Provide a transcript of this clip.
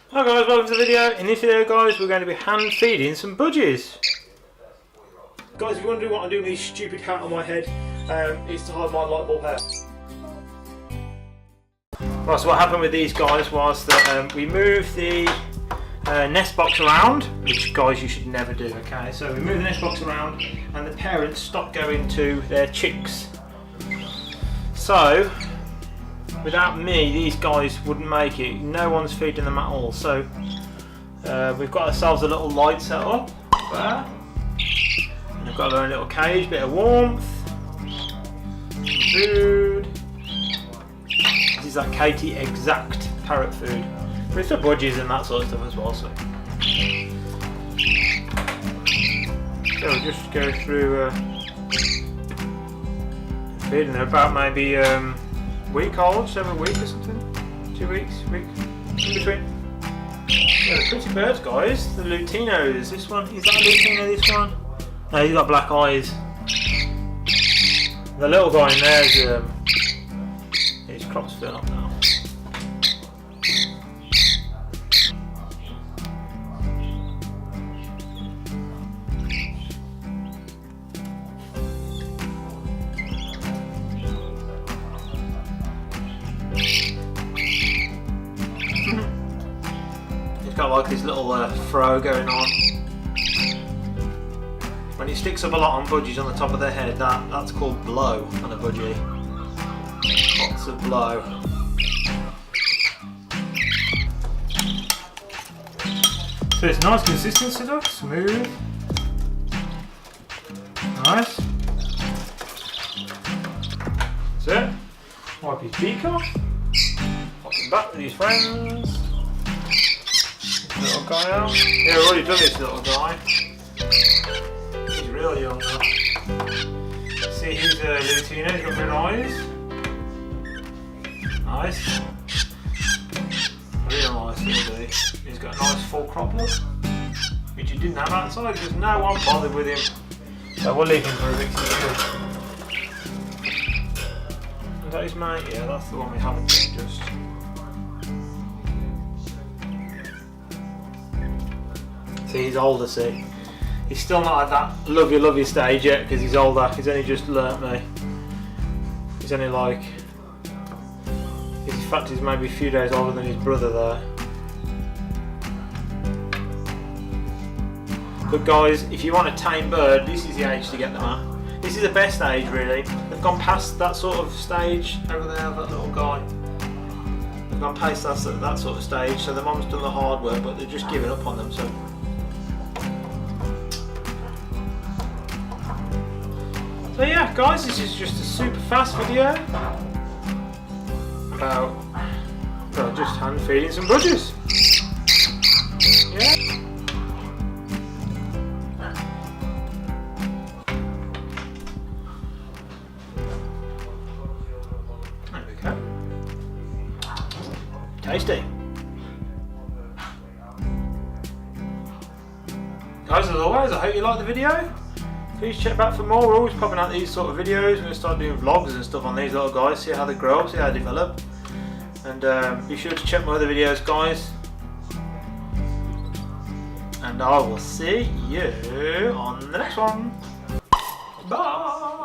Hi guys, welcome to the video. In this video guys, we're going to be hand feeding some budgies. Guys, if you wonder what I'm doing with this stupid hat on my head, it's to hide my light bulb hair. Right, so what happened with these guys was that we moved the nest box around, which guys you should never do, okay? So we moved the nest box around and the parents stopped going to their chicks. So, without me, these guys wouldn't make it. No one's feeding them at all. So, we've got ourselves a little light set up there. And they've got their own little cage, bit of warmth, food. This is that Katie Exact parrot food. But it's for budgies and that sort of stuff as well. So we'll just go through feeding them about maybe week old, so a week or something, 2 weeks, week in between. Yeah, they're pretty birds, guys. The Lutinos. This one, is that a Lutino? This one? No, he's got black eyes. The little guy in there is his crop's filling up now. He's got like this little fro going on. When it sticks up a lot on budgies on the top of their head, that's called blow on a budgie. Lots of blow. So it's nice consistency though, smooth. Nice. That's it. Wipe his beak off. Pop him back with his friends. Little guy out. Yeah, we've already done this little guy. He's really young now. See, he's a Lutino, he's got good eyes. Nice. Real nice little dude. He's got a nice full crop look, which he didn't have outside because no one bothered with him. So we'll leave him for a bit. Is that his mate? Yeah, that's the one we haven't done just. See, he's older, see. He's still not at that lovey stage yet because he's older. He's only just learnt me. He's only like, in fact he's maybe a few days older than his brother there. But guys, if you want a tame bird, this is the age to get them at. This is the best age really. They've gone past that sort of stage over there, that little guy. They've gone past that sort of stage, so the mum's done the hard work, but they're just giving up on them. So yeah, guys, this is just a super fast video about just hand feeding some budgies. Yeah. There we go. Tasty. Guys, as always, I hope you liked the video. Please check back for more. We're always popping out these sort of videos. We're going to start doing vlogs and stuff on these little guys, see how they grow up, see how they develop. And be sure to check my other videos, guys. And I will see you on the next one. Bye!